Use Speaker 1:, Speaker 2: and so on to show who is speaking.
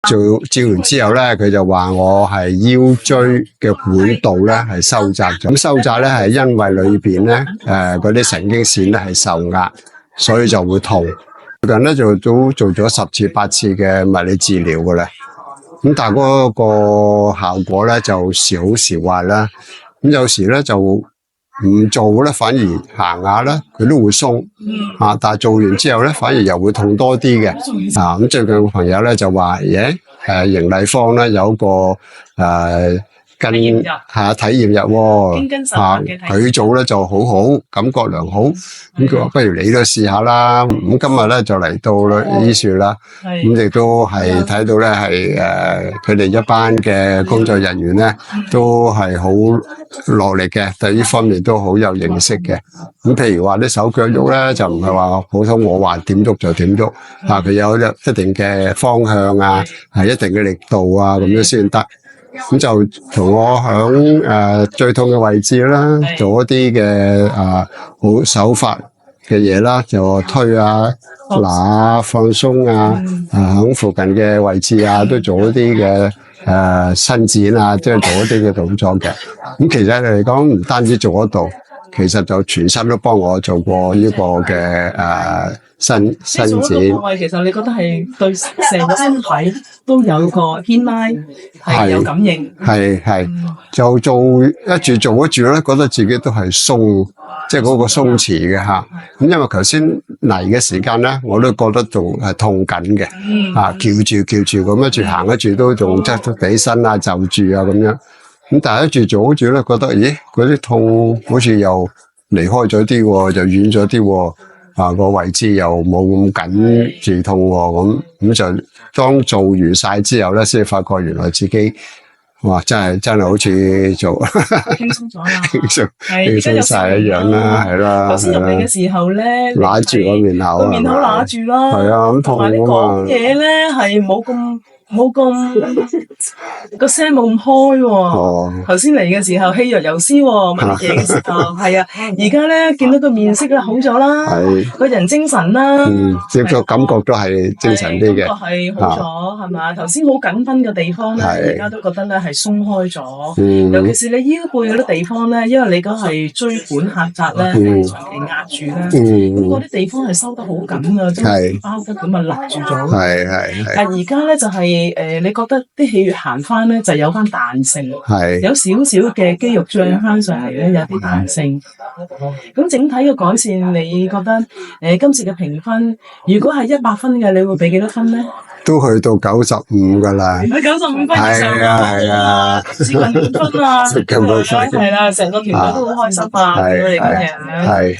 Speaker 1: 照完之後咧，佢就話我係腰椎嘅管道咧係收窄咗。咁收窄咧係因為裏邊咧嗰啲神經線咧係受壓，所以就會痛。最近咧就都做咗10次8次嘅物理治療嘅啦。咁但係嗰個效果咧就時好時壞啦。咁有時咧就唔做咧，反而行下咧佢都會鬆。但係做完之後咧，反而又會痛多啲嘅。咁最近個朋友咧就話，盈麗坊咧有個體驗日喎，佢做咧就好好，感覺良好。咁佢話不如你都試下啦。咁今日咧就嚟到醫樹啦，咁亦都係睇到咧係佢哋一班嘅工作人員咧都係好落力嘅，對呢方面都好有認識嘅。咁譬如話啲手腳喐咧，就唔係話普通我話點喐就點喐，佢有一定嘅方向啊，係一定嘅力度啊，咁樣先得。咁就同我響最痛嘅位置啦，做一啲嘅好手法嘅嘢啦，就推啊、拿啊、放鬆啊，響附近嘅位置啊，都做一啲嘅伸展啊，即係做一啲嘅動作嘅。咁其實嚟講，唔單止做得到，其實就全身都幫我做過呢個嘅伸展。
Speaker 2: 其實你覺得係對成個身體都有個牽拉，係有感應。
Speaker 1: 係就做一住咧，覺得自己都係鬆，即係嗰個鬆弛嘅嚇。咁因為頭先嚟嘅時間咧，我都覺得仲係痛緊嘅，翹住咁一住行一住都仲側得起身啊，就住啊咁樣。咁但係一做咧，覺得咦嗰啲痛好似又離開咗啲喎，又遠咗啲喎。個位置又冇咁緊止痛喎，咁就當做完晒之後咧，先發覺原來自己哇真係好似做
Speaker 2: 輕鬆咗啦，
Speaker 1: 輕鬆晒一樣啦，係啦。
Speaker 2: 頭先入嚟嘅時候咧，
Speaker 1: 揦住個面口，
Speaker 2: 揦住啦，
Speaker 1: 係啊，咁痛啊嘛。同埋你
Speaker 2: 講嘢咧係冇咁個聲冇咁開喎。頭先嚟嘅時候氣若游絲喎，問嘢嘅時候係啊。而家咧見到個面色咧好咗啦，個人精神啦，
Speaker 1: 即係個感覺都係精神啲嘅，
Speaker 2: 感覺係好咗係嘛？頭先好緊繃嘅地方咧，而家都覺得咧係鬆開咗。尤其是你腰背嗰啲地方咧，因為你嗰係椎管狹窄咧，長期壓住咧，咁嗰啲地方係收得好緊啊，即係包得咁啊勒住咗。但係而家咧就係你覺得啲氣血行翻咧，就有翻彈性，有少少嘅肌肉脹翻上嚟咧，有啲彈性。咁整體嘅改善，你覺得今次嘅評分，如果係100分嘅，你會俾幾多分咧？
Speaker 1: 都去到95噶啦
Speaker 2: ，95分以上啊，接近滿分啊，係啦，成個團隊都好開心啊，你哋嘅係。